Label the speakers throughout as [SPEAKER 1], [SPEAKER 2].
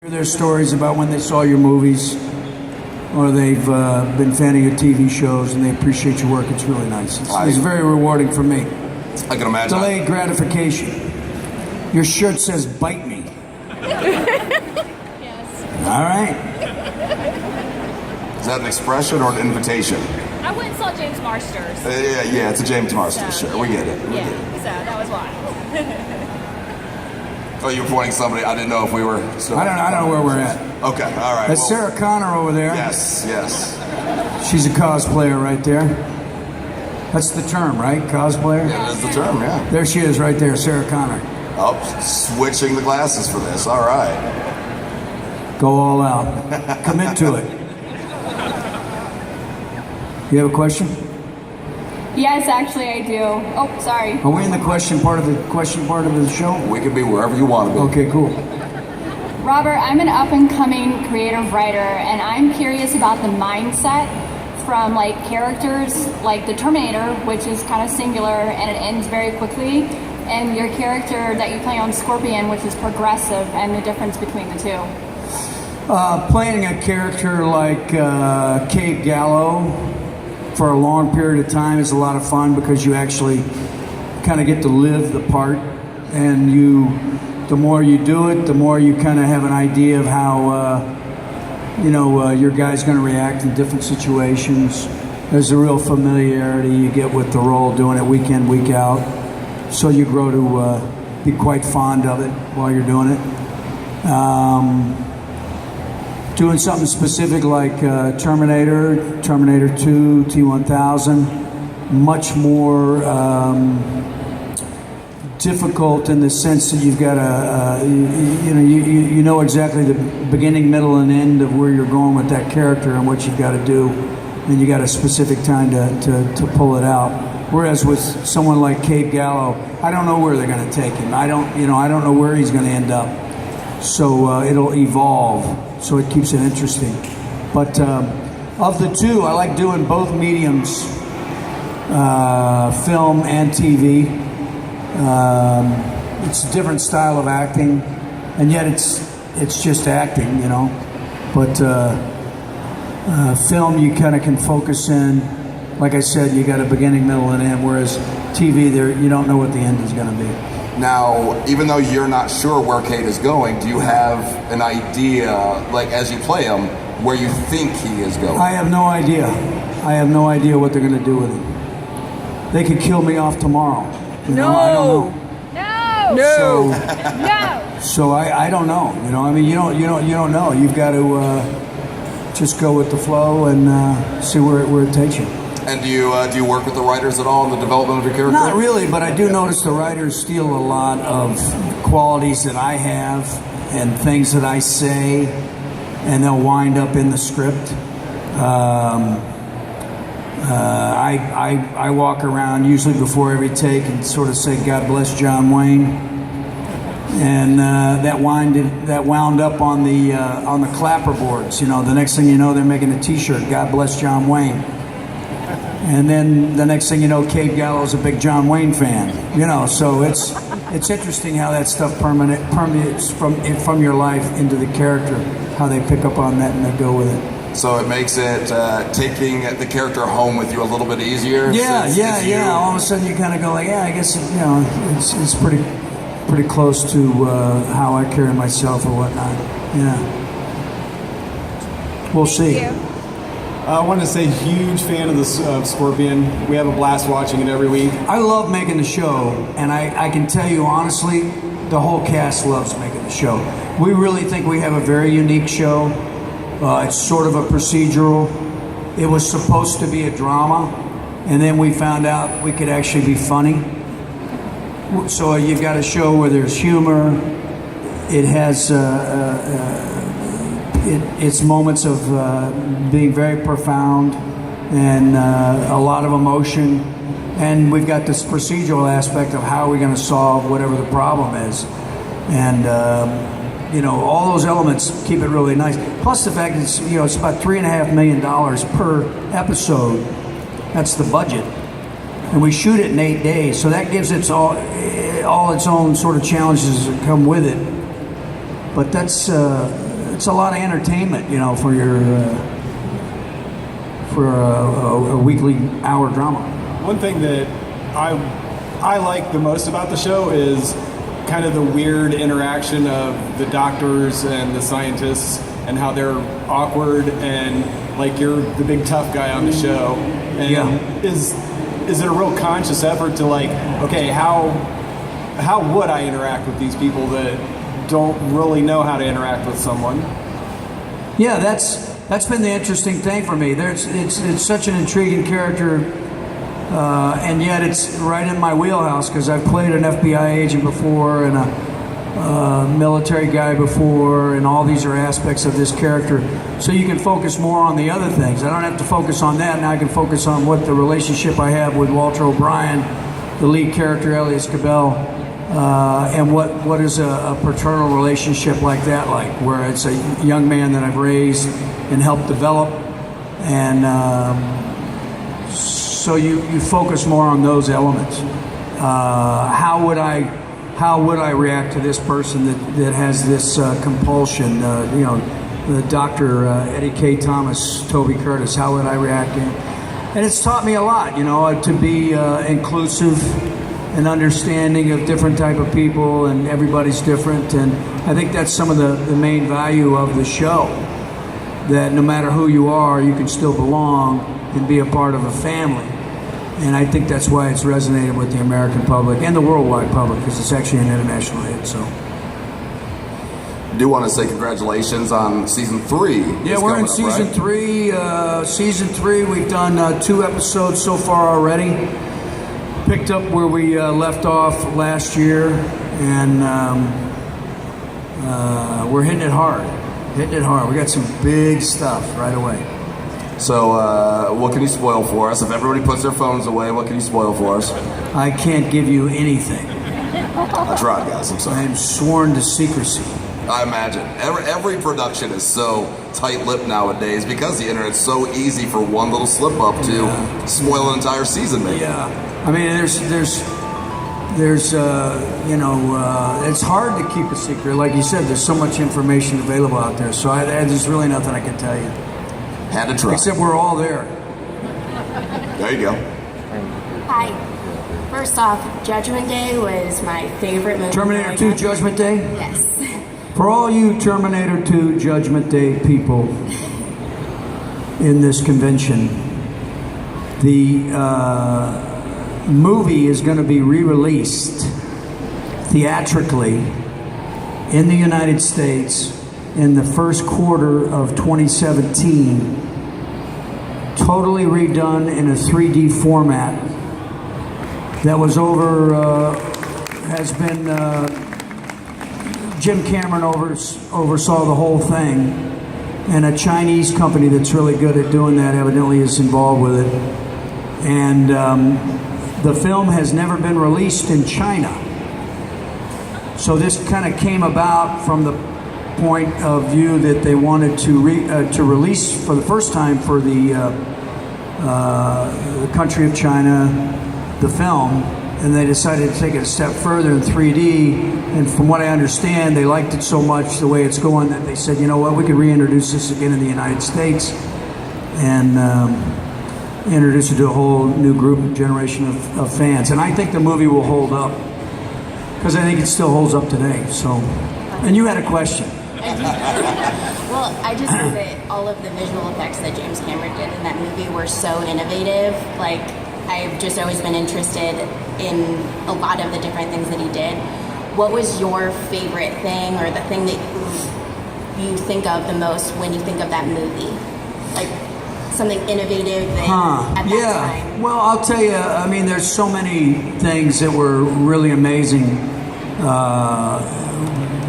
[SPEAKER 1] Their stories about when they saw your movies or they've been fan of your TV shows and they appreciate your work. It's really nice. It's very rewarding for me.
[SPEAKER 2] I can imagine.
[SPEAKER 1] Delayed gratification. Your shirt says "bite me."
[SPEAKER 3] Yes.
[SPEAKER 1] All right.
[SPEAKER 2] Is that an expression or an invitation?
[SPEAKER 3] I went and saw James Marsters.
[SPEAKER 2] Yeah, it's a James Marsters
[SPEAKER 3] So,
[SPEAKER 2] shirt. We get it.
[SPEAKER 3] Yeah, so that was why.
[SPEAKER 2] Oh, you were pointing somebody. I didn't know if we were still.
[SPEAKER 1] I don't know where we're at.
[SPEAKER 2] Okay, all right.
[SPEAKER 1] That's Sarah Connor over there.
[SPEAKER 2] Yes.
[SPEAKER 1] She's a cosplayer right there. That's the term, right? Cosplayer?
[SPEAKER 2] That is the term, yeah.
[SPEAKER 1] There she is right there, Sarah Connor.
[SPEAKER 2] Oh, switching the glasses for this. All right.
[SPEAKER 1] Go all out. Commit to it. You have a question?
[SPEAKER 4] Yes, actually I do. Oh, sorry.
[SPEAKER 1] Are we in the question part of the show?
[SPEAKER 2] We can be wherever you want to be.
[SPEAKER 1] Okay, cool.
[SPEAKER 4] Robert, I'm an up-and-coming creative writer, and I'm curious about the mindset from like characters like the Terminator, which is kind of singular and it ends very quickly, and your character that you play on Scorpion, which is progressive, and the difference between the two.
[SPEAKER 1] Playing a character like Cave Gallo for a long period of time is a lot of fun because you actually kind of get to live the part, and the more you do it, the more you kind of have an idea of how your guy's going to react in different situations. There's a real familiarity you get with the role, doing it week in, week out, so you grow to be quite fond of it while you're doing it. Doing something specific like Terminator 2, T-1000, much more difficult in the sense that you've got you know exactly the beginning, middle, and end of where you're going with that character and what you've got to do, and you got a specific time to pull it out. Whereas with someone like Cave Gallo, I don't know where they're going to take him. I don't know where he's going to end up. So it'll evolve. So it keeps it interesting. But of the two, I like doing both mediums, film and TV. It's a different style of acting, and yet it's just acting, you know. But film, you kind of can focus in. Like I said, you got a beginning, middle, and end. Whereas TV, you don't know what the end is going to be.
[SPEAKER 2] Now, even though you're not sure where Cade is going, do you have an idea, like as you play him, where you think he is going?
[SPEAKER 1] I have no idea. I have no idea what they're going to do with him. They could kill me off tomorrow. You know, I don't know. So I don't know. You know, I mean, you don't know. You've got to just go with the flow and see where it takes you.
[SPEAKER 2] And do you work with the writers at all in the development of your character?
[SPEAKER 1] Not really, but I do notice the writers steal a lot of qualities that I have and things that I say, and they'll wind up in the script. I walk around usually before every take and sort of say, "God bless John Wayne," and that wound up on the clapperboards. You know, the next thing you know, they're making a T-shirt, "God bless John Wayne." And then the next thing you know, Cave Gallo's a big John Wayne fan. You know, so it's interesting how that stuff permeates from your life into the character, how they pick up on that and they go with it.
[SPEAKER 2] So it makes it taking the character home with you a little bit easier.
[SPEAKER 1] Yeah. All of a sudden you kind of go like, yeah, I guess it's pretty close to how I carry myself or whatnot. Yeah. We'll see.
[SPEAKER 5] I wanted to say, huge fan of Scorpion. We have a blast watching it every week.
[SPEAKER 1] I love making the show, and I can tell you honestly, the whole cast loves making the show. We really think we have a very unique show. It's sort of a procedural. It was supposed to be a drama, and then we found out we could actually be funny. So you've got a show where there's humor. It has it's moments of being very profound and a lot of emotion, and we've got this procedural aspect of how we're going to solve whatever the problem is, and all those elements keep it really nice. Plus the fact that it's about $3.5 million per episode. That's the budget, and we shoot it in 8 days, so that gives it all its own sort of challenges that come with it. But that's it's a lot of entertainment, you know, for your for a weekly hour drama.
[SPEAKER 5] One thing that I like the most about the show is kind of the weird interaction of the doctors and the scientists and how they're awkward and like you're the big tough guy on the show. And
[SPEAKER 1] Yeah.
[SPEAKER 5] is it a real conscious effort to like, okay, how would I interact with these people that don't really know how to interact with someone?
[SPEAKER 1] Yeah, that's been the interesting thing for me. It's such an intriguing character, and yet it's right in my wheelhouse because I've played an FBI agent before and a military guy before, and all these are aspects of this character. So you can focus more on the other things. I don't have to focus on that. Now I can focus on what the relationship I have with Walter O'Brien, the lead character, Elias Cabell, and what is a paternal relationship like that like, where it's a young man that I've raised and helped develop, and so you focus more on those elements. How would I react to this person that has this compulsion? You know, the Dr. Eddie K. Thomas, Toby Curtis. How would I react to him? And it's taught me a lot, you know, to be inclusive and understanding of different type of people, and everybody's different. And I think that's some of the main value of the show, that no matter who you are, you can still belong and be a part of a family. And I think that's why it's resonated with the American public and the worldwide public, because it's actually an international hit. So
[SPEAKER 2] I do want to say congratulations on season 3.
[SPEAKER 1] yeah, we're in season 3. Season 3, we've done 2 episodes so far already. Picked up where we left off last year, and we're hitting it hard. We got some big stuff right away.
[SPEAKER 2] So, what can you spoil for us? If everybody puts their phones away, what can you spoil for us?
[SPEAKER 1] I can't give you anything.
[SPEAKER 2] I tried, guys. I'm
[SPEAKER 1] I
[SPEAKER 2] sorry.
[SPEAKER 1] am sworn to secrecy.
[SPEAKER 2] I imagine every production is so tight-lipped nowadays because the internet's so easy for one little slip-up to spoil an entire season, maybe.
[SPEAKER 1] Yeah, I mean, there's you know, it's hard to keep a secret. Like you said, there's so much information available out there. So there's really nothing I can tell you.
[SPEAKER 2] Had to try.
[SPEAKER 1] Except we're all there.
[SPEAKER 2] There you go.
[SPEAKER 6] Hi. First off, Judgment Day was my favorite movie.
[SPEAKER 1] Terminator
[SPEAKER 6] growing
[SPEAKER 1] 2
[SPEAKER 6] up.
[SPEAKER 1] Judgment Day?
[SPEAKER 6] Yes.
[SPEAKER 1] For all you Terminator 2 Judgment Day people in this convention, the movie is going to be re-released theatrically in the United States in the first quarter of 2017, totally redone in a 3D format that was has been, Jim Cameron oversaw the whole thing, and a Chinese company that's really good at doing that evidently is involved with it. And the film has never been released in China. So this kind of came about from the point of view that they wanted to release for the first time for the country of China the film, and they decided to take it a step further in 3D. And from what I understand, they liked it so much the way it's going that they said, you know what, we could reintroduce this again in the United States and introduce it to a whole new group, generation of fans. And I think the movie will hold up, because I think it still holds up today. So, and you had a question.
[SPEAKER 6] Well, I just think that all of the visual effects that James Cameron did in that movie were so innovative. Like, I've just always been interested in a lot of the different things that he did. What was your favorite thing, or the thing that you think of the most when you think of that movie? Like something innovative that at that time?
[SPEAKER 1] Well, I'll tell you, I mean, there's so many things that were really amazing.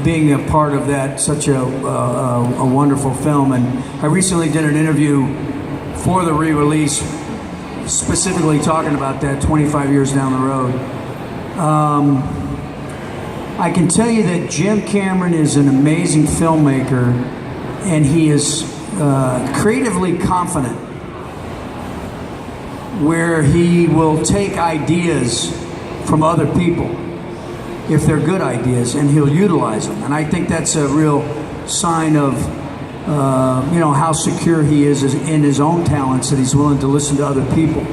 [SPEAKER 1] Being a part of that, such a wonderful film. And I recently did an interview for the re-release, specifically talking about that 25 years down the road. I can tell you that Jim Cameron is an amazing filmmaker, and he is creatively confident, where he will take ideas from other people if they're good ideas, and he'll utilize them. And I think that's a real sign of how secure he is in his own talents, that he's willing to listen to other people.